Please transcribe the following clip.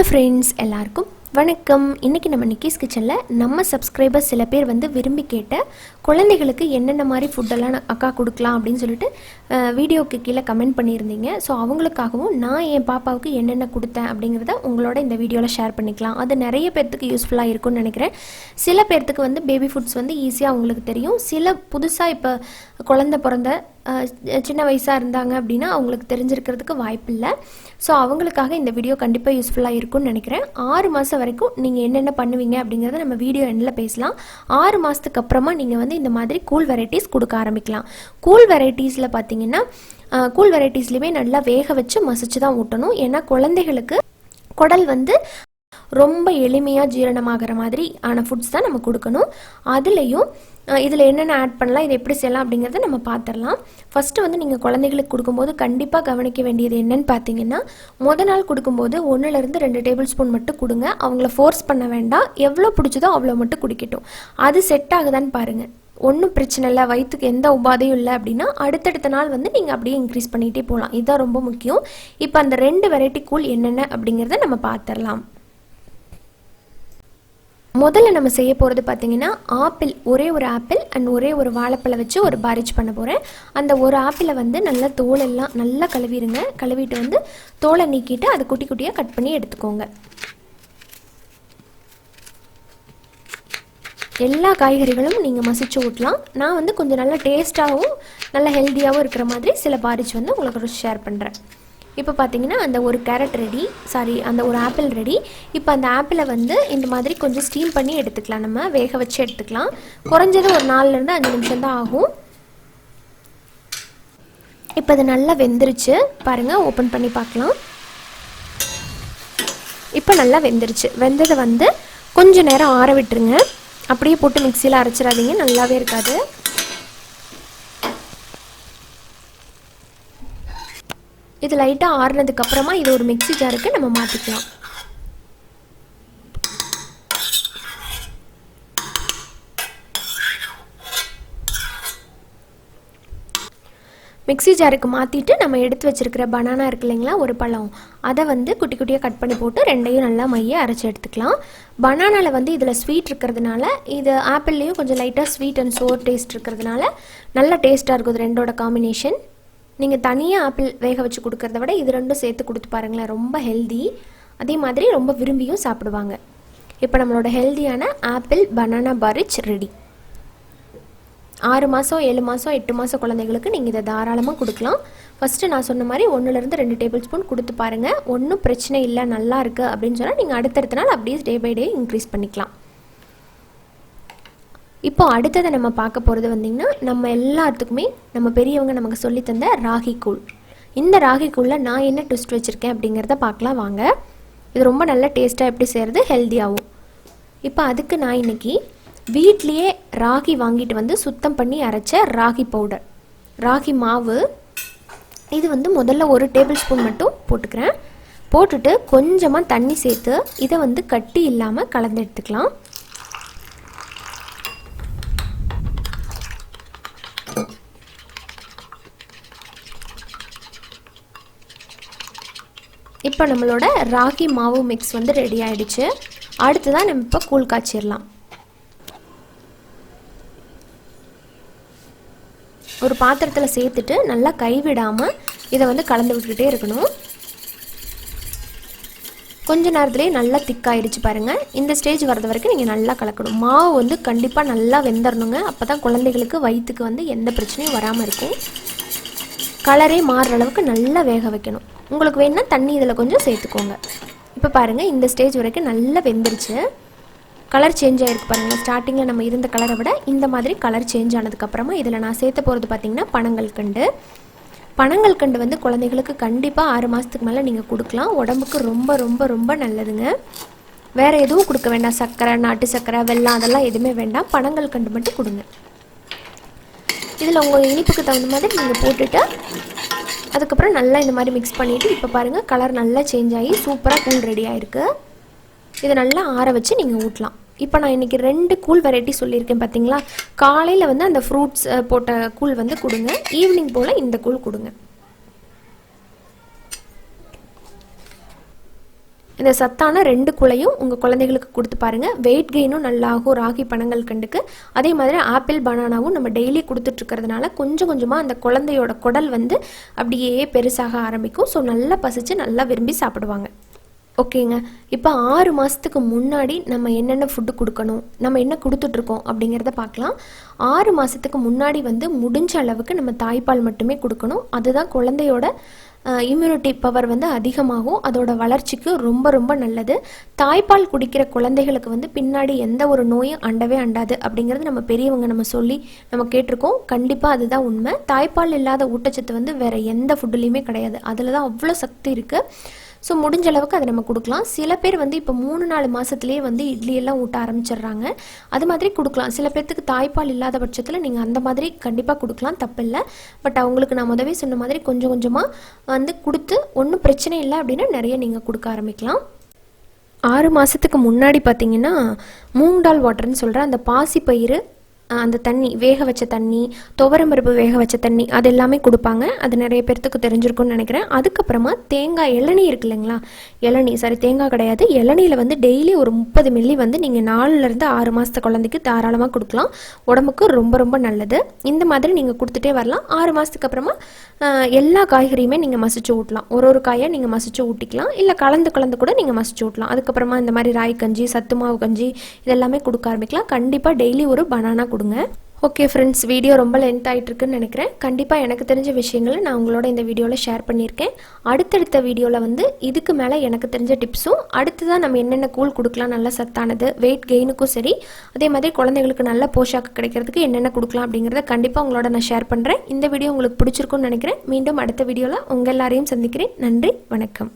Friends எல்லாருக்கும் வணக்கம். இன்றைக்கி நம்ம நிக்கிஸ் கிச்சனில் நம்ம சப்ஸ்கிரைபர்ஸ் சில பேர் வந்து விரும்பி கேட்ட குழந்தைகளுக்கு என்னென்ன மாதிரி ஃபுட்டெல்லாம் அக்கா கொடுக்கலாம் அப்படின்னு சொல்லிட்டு வீடியோவுக்கு கீழே கமெண்ட் பண்ணியிருந்தீங்க. ஸோ அவங்களுக்காகவும் நான் என் பாப்பாவுக்கு என்னென்ன கொடுத்தேன் அப்படிங்கிறத உங்களோட இந்த வீடியோவில் ஷேர் பண்ணிக்கலாம். அது நிறைய பேர்த்துக்கு யூஸ்ஃபுல்லாக இருக்கும்னு நினைக்கிறேன். சில பேர்த்துக்கு வந்து பேபி ஃபுட்ஸ் வந்து ஈஸியாக அவங்களுக்கு தெரியும். சில புதுசாக இப்போ குழந்தை பிறந்த சின்ன வயசாக இருந்தாங்க அப்படின்னா அவங்களுக்கு தெரிஞ்சிருக்கிறதுக்கு வாய்ப்பு இல்லை. ஸோ அவங்களுக்காக இந்த வீடியோ கண்டிப்பாக யூஸ்ஃபுல்லாக இருக்கும்னு நினைக்கிறேன். 6 மாதம் வரைக்கும் நீங்கள் என்னென்ன பண்ணுவீங்க அப்படிங்கிறத நம்ம வீடியோ எண்ணில் பேசலாம். 6 மாதத்துக்கு அப்புறமா நீங்கள் வந்து இந்த மாதிரி கூல் வெரைட்டிஸ் கொடுக்க ஆரம்பிக்கலாம். கூல் வெரைட்டிஸில் பார்த்தீங்கன்னா கூல் வெரைட்டிஸ்லையுமே நல்லா வேக வச்சு மசிச்சு தான் ஊட்டணும். ஏன்னா குழந்தைகளுக்கு குடல் வந்து ரொம்ப எளிமையாக ஜீரணமாகிற மாதிரி ஆன ஃபுட்ஸ் தான் நம்ம கொடுக்கணும். அதுலேயும் இதில் என்னென்ன ஆட் பண்ணலாம், இதை எப்படி செய்யலாம் அப்படிங்கிறத நம்ம பார்த்துடலாம். ஃபஸ்ட்டு வந்து நீங்கள் குழந்தைகளுக்கு கொடுக்கும்போது கண்டிப்பாக கவனிக்க வேண்டியது என்னன்னு பார்த்தீங்கன்னா, நாள் கொடுக்கும்போது 1-2 டேபிள் ஸ்பூன் மட்டும் கொடுங்க. அவங்கள ஃபோர்ஸ் பண்ண வேண்டாம். எவ்வளோ பிடிச்சதோ அவ்வளோ மட்டும் குடிக்கட்டும். அது செட் ஆகுதான்னு பாருங்கள். ஒன்றும் பிரச்சனை இல்லை, வயிற்றுக்கு எந்த உபாதையும் இல்லை அப்படின்னா அடுத்தடுத்த நாள் வந்து நீங்கள் அப்படியே இன்க்ரீஸ் பண்ணிகிட்டே போகலாம். இதுதான் ரொம்ப முக்கியம். இப்போ அந்த 2 வெரைட்டி கூல் என்னென்ன அப்படிங்கிறத நம்ம பார்த்துடலாம். முதல்ல நம்ம செய்ய போகிறது பார்த்தீங்கன்னா ஆப்பிள், ஒரே ஒரு ஆப்பிள் அண்ட் ஒரே ஒரு வாழைப்பழம் வச்சு ஒரு பாரிஜ் பண்ண போகிறேன். அந்த ஒரு ஆப்பிளை வந்து நல்லா தோலெல்லாம் நல்லா கழுவிடுங்க. கழுவிட்டு வந்து தோலை நீக்கிட்டு அதை குட்டி குட்டியாக கட் பண்ணி எடுத்துக்கோங்க. எல்லா காய்கறிகளும் நீங்கள் மசிச்சு ஊட்டலாம். நான் வந்து கொஞ்சம் நல்லா டேஸ்ட்டாகவும் நல்லா ஹெல்த்தியாகவும் இருக்கிற மாதிரி சில பாரிஜ் வந்து உங்களுக்கு ஷேர் பண்ணுறேன். இப்போ பார்த்தீங்கன்னா அந்த ஒரு கேரட் ரெடி, அந்த ஒரு ஆப்பிள் ரெடி. இப்போ அந்த ஆப்பிளை வந்து இந்த மாதிரி கொஞ்சம் ஸ்டீம் பண்ணி எடுத்துக்கலாம். நம்ம வேக வச்சு எடுத்துக்கலாம். குறைஞ்சது ஒரு 4-5 நிமிஷம் தான் ஆகும். இப்போ அது நல்லா வெந்துருச்சு பாருங்கள். ஓப்பன் பண்ணி பார்க்கலாம். இப்போ நல்லா வெந்துருச்சு. வெந்ததை வந்து கொஞ்சம் நேரம் ஆற விட்டுருங்க. அப்படியே போட்டு மிக்சியில் அரைச்சிடாதீங்க, நல்லாவே இருக்காது. இது லைட்டாக ஆறுனதுக்கப்புறமா இது ஒரு மிக்சி ஜாருக்கு நம்ம மாற்றிக்கலாம். மிக்சி ஜாருக்கு மாற்றிட்டு நம்ம எடுத்து வச்சுருக்கிற பனானா இருக்கு இல்லைங்களா, ஒரு பழம், அதை வந்து குட்டி குட்டியாக கட் பண்ணி போட்டு ரெண்டையும் நல்லா மைய அரைச்சி எடுத்துக்கலாம். பனானாவில் வந்து இதில் ஸ்வீட் இருக்கிறதுனால, இது ஆப்பிள்லேயும் கொஞ்சம் லைட்டாக ஸ்வீட் அண்ட் சோர் டேஸ்ட் இருக்கிறதுனால நல்லா டேஸ்ட்டாக இருக்கும். இது ரெண்டோட காம்பினேஷன். நீங்கள் தனியாக ஆப்பிள் வேக வச்சு கொடுக்கறத விட இது ரெண்டும் சேர்த்து கொடுத்து பாருங்களேன், ரொம்ப ஹெல்தி. அதே மாதிரி ரொம்ப விரும்பியும் சாப்பிடுவாங்க. இப்போ நம்மளோட ஹெல்தியான ஆப்பிள் பனானா பாரிஜ் ரெடி. 6 மாதம் 7 மாதம் 8 மாதம் குழந்தைகளுக்கு நீங்கள் இதை தாராளமாக கொடுக்கலாம். ஃபஸ்ட்டு நான் சொன்ன மாதிரி 1-2 டேபிள் ஸ்பூன் கொடுத்து பாருங்கள். ஒன்றும் பிரச்சனை இல்லை, நல்லா இருக்குது அப்படின்னு சொன்னால் நீங்கள் அடுத்தடுத்த நாள் அப்படியே டே பை டே இன்க்ரீஸ் பண்ணிக்கலாம். இப்போ அடுத்ததை நம்ம பார்க்க போகிறது வந்திங்கன்னா, நம்ம எல்லாத்துக்குமே நம்ம பெரியவங்க நமக்கு சொல்லித்தந்த ராகி கூழ். இந்த ராகி கூழில் நான் என்ன ட்விஸ்ட் வச்சுருக்கேன் அப்படிங்கிறத பார்க்கலாம் வாங்க. இது ரொம்ப நல்ல டேஸ்ட்டாக எப்படி செய்கிறது, ஹெல்த்தியாகவும். இப்போ அதுக்கு நான் இன்றைக்கி வீட்லேயே ராகி வாங்கிட்டு வந்து சுத்தம் பண்ணி அரைச்ச ராகி பவுடர், ராகி மாவு, இது வந்து முதல்ல 1 டேபிள் ஸ்பூன் மட்டும் போட்டுக்கிறேன். போட்டுட்டு கொஞ்சமாக தண்ணி சேர்த்து இதை வந்து கட்டி இல்லாமல் கலந்து எடுத்துக்கலாம். இப்போ நம்மளோட ராகி மாவு மிக்ஸ் வந்து ரெடி ஆகிடுச்சு. அடுத்ததான் நம்ம இப்போ கூழ் காய்ச்சிடலாம். ஒரு பாத்திரத்தில் சேர்த்துட்டு நல்லா கைவிடாமல் இதை வந்து கலந்து விட்டுக்கிட்டே இருக்கணும். கொஞ்ச நேரத்துலேயே நல்லா திக்காயிடுச்சு பாருங்கள். இந்த ஸ்டேஜ் வரது வரைக்கும் நீங்கள் நல்லா கலக்கணும். மாவு வந்து கண்டிப்பாக நல்லா வெந்துடணுங்க. அப்போ தான் குழந்தைகளுக்கு வயிற்றுக்கு வந்து எந்த பிரச்சனையும் வராமல் இருக்கும். கலரே மாறுற அளவுக்கு நல்லா வேக வைக்கணும். உங்களுக்கு வேணுன்னா தண்ணி இதில் கொஞ்சம் சேர்த்துக்கோங்க. இப்போ பாருங்கள், இந்த ஸ்டேஜ் வரைக்கும் நல்லா வெந்துருச்சு. கலர் சேஞ்ச் ஆகிருக்கு பாருங்கள். ஸ்டார்டிங்கில் நம்ம இருந்த கலரை விட இந்த மாதிரி கலர் சேஞ்ச் ஆனதுக்கப்புறமா இதில் நான் சேர்த்த போகிறது பார்த்திங்கன்னா பனங்கல்கண்டு. பனங்கல்கண்டு வந்து குழந்தைகளுக்கு கண்டிப்பாக 6 மாதத்துக்கு மேலே நீங்கள் கொடுக்கலாம். உடம்புக்கு ரொம்ப ரொம்ப ரொம்ப நல்லதுங்க. வேறு எதுவும் கொடுக்க வேண்டாம். சர்க்கரை, நாட்டு சர்க்கரை, வெல்லம் அதெல்லாம் எதுவுமே வேண்டாம். பனங்கல்கண்டு மட்டும் கொடுங்க. இதில் உங்கள் இனிப்புக்கு தகுந்த மாதிரி நீங்கள் போட்டுட்டு அதுக்கப்புறம் நல்லா இந்த மாதிரி மிக்ஸ் பண்ணிவிட்டு இப்போ பாருங்கள் கலர் நல்லா சேஞ்ச் ஆகி சூப்பராக கூழ் ரெடி ஆகிருக்கு. இதை நல்லா ஆற வச்சு நீங்கள் ஊட்டலாம். இப்போ நான் இன்றைக்கி 2 கூழ் வெரைட்டி சொல்லியிருக்கேன் பார்த்தீங்களா. காலையில் வந்து அந்த ஃப்ரூட்ஸ் போட்ட கூழ் வந்து கொடுங்க. ஈவினிங் போல் இந்த கூழ் கொடுங்க. இந்த சத்தான 2 கூழையும் உங்கள் குழந்தைகளுக்கு கொடுத்து பாருங்கள். வெயிட் கெயினும் நல்லாகும் ராகி பனங்கள் கண்டுக்கு. அதே மாதிரி ஆப்பிள் பனானாவும் நம்ம டெய்லி கொடுத்துட்ருக்கிறதுனால கொஞ்சம் கொஞ்சமாக அந்த குழந்தையோட குடல் வந்து அப்படியே பெருசாக ஆரம்பிக்கும். ஸோ நல்லா பசித்து நல்லா விரும்பி சாப்பிடுவாங்க. ஓகேங்க, இப்போ 6 மாதத்துக்கு முன்னாடி நம்ம என்னென்ன ஃபுட்டு கொடுக்கணும், நம்ம என்ன கொடுத்துட்ருக்கோம் அப்படிங்கிறத பார்க்கலாம். 6 மாதத்துக்கு முன்னாடி வந்து முடிஞ்ச அளவுக்கு நம்ம தாய்ப்பால் மட்டுமே கொடுக்கணும். அதுதான் குழந்தையோட இம்யூனிட்டி பவர் வந்து அதிகமாகும். அதோட வளர்ச்சிக்கு ரொம்ப ரொம்ப நல்லது. தாய்ப்பால் குடிக்கிற குழந்தைகளுக்கு வந்து பின்னாடி எந்த ஒரு நோயும் அண்டவே அண்டாது அப்படிங்கிறது நம்ம பெரியவங்க நம்ம சொல்லி நம்ம கேட்டிருக்கோம். கண்டிப்பாக அதுதான் உண்மை. தாய்ப்பால் இல்லாத ஊட்டச்சத்து வந்து வேறு எந்த ஃபுட்டுலேயுமே கிடையாது. அதில் தான் அவ்வளோ சக்தி இருக்குது. ஸோ முடிஞ்ச அளவுக்கு அதை நம்ம கொடுக்கலாம். சில பேர் வந்து இப்போ 3-4 மாதத்துலேயே வந்து இட்லியெல்லாம் ஊட்ட ஆரம்பிச்சிடுறாங்க. அது மாதிரி கொடுக்கலாம். சில பேர்த்துக்கு தாய்ப்பால் இல்லாத பட்சத்தில் நீங்கள் அந்த மாதிரி கண்டிப்பாக கொடுக்கலாம், தப்பில்லை. பட் அவங்களுக்கு நான் முதவே சொன்ன மாதிரி கொஞ்சம் கொஞ்சமாக வந்து கொடுத்து ஒன்றும் பிரச்சனை இல்லை அப்படின்னா நிறைய நீங்கள் கொடுக்க ஆரம்பிக்கலாம். 6 மாதத்துக்கு முன்னாடி பார்த்தீங்கன்னா மூங் டால் வாட்டர்னு சொல்கிற அந்த பாசிப்பயிறு, அந்த தண்ணி வேக வச்ச தண்ணி, துவரம்பருப்பு வேக வச்ச தண்ணி, அது எல்லாமே கொடுப்பாங்க. அது நிறைய பேர்த்துக்கு தெரிஞ்சிருக்கும்னு நினைக்கிறேன். அதுக்கப்புறமா தேங்காய் இளநீ இருக்கு இல்லைங்களா, தேங்காய் கிடையாது, இளநீயில் வந்து டெய்லி ஒரு 30 மில்லி வந்து நீங்கள் 4-6 மாதத்து குழந்தைக்கு தாராளமாக கொடுக்கலாம். உடம்புக்கு ரொம்ப ரொம்ப நல்லது. இந்த மாதிரி நீங்கள் கொடுத்துட்டே வரலாம். 6 மாதத்துக்கு அப்புறமா எல்லா காய்கறியுமே நீங்கள் மசிச்சு ஊட்டலாம். ஒரு காயை நீங்கள் மசிச்சு ஊட்டிக்கலாம், இல்லை கலந்து கூட நீங்கள் மசிச்சு ஊட்டலாம். அதுக்கப்புறமா இந்த மாதிரி ராய் கஞ்சி, சத்து மாவு கஞ்சி இதெல்லாமே கொடுக்க ஆரம்பிக்கலாம். கண்டிப்பாக டெய்லி ஒரு பனானா கொடுங்க. ஓகே ஃப்ரெண்ட்ஸ், வீடியோ ரொம்ப லென்த் ஆகிட்டு இருக்குன்னு நினைக்கிறேன். கண்டிப்பாக எனக்கு தெரிஞ்ச விஷயங்களை நான் உங்களோட இந்த வீடியோவில் ஷேர் பண்ணியிருக்கேன். அடுத்தடுத்த வீடியோவில் வந்து இதுக்கு மேலே எனக்கு தெரிஞ்ச டிப்ஸும், அடுத்ததான் நம்ம என்னென்ன கூழ் கொடுக்கலாம் நல்ல சத்தானது, வெயிட் கெயினுக்கும் சரி, அதே மாதிரி குழந்தைங்களுக்கு நல்ல போஷாக்கு கிடைக்கிறதுக்கு என்னென்ன கொடுக்கலாம் அப்படிங்கிறத கண்டிப்பாக உங்களோட நான் ஷேர் பண்ணுறேன். இந்த வீடியோ உங்களுக்கு பிடிச்சிருக்குன்னு நினைக்கிறேன். மீண்டும் அடுத்த வீடியோவில் உங்கள் எல்லாரையும் சந்திக்கிறேன். நன்றி, வணக்கம்.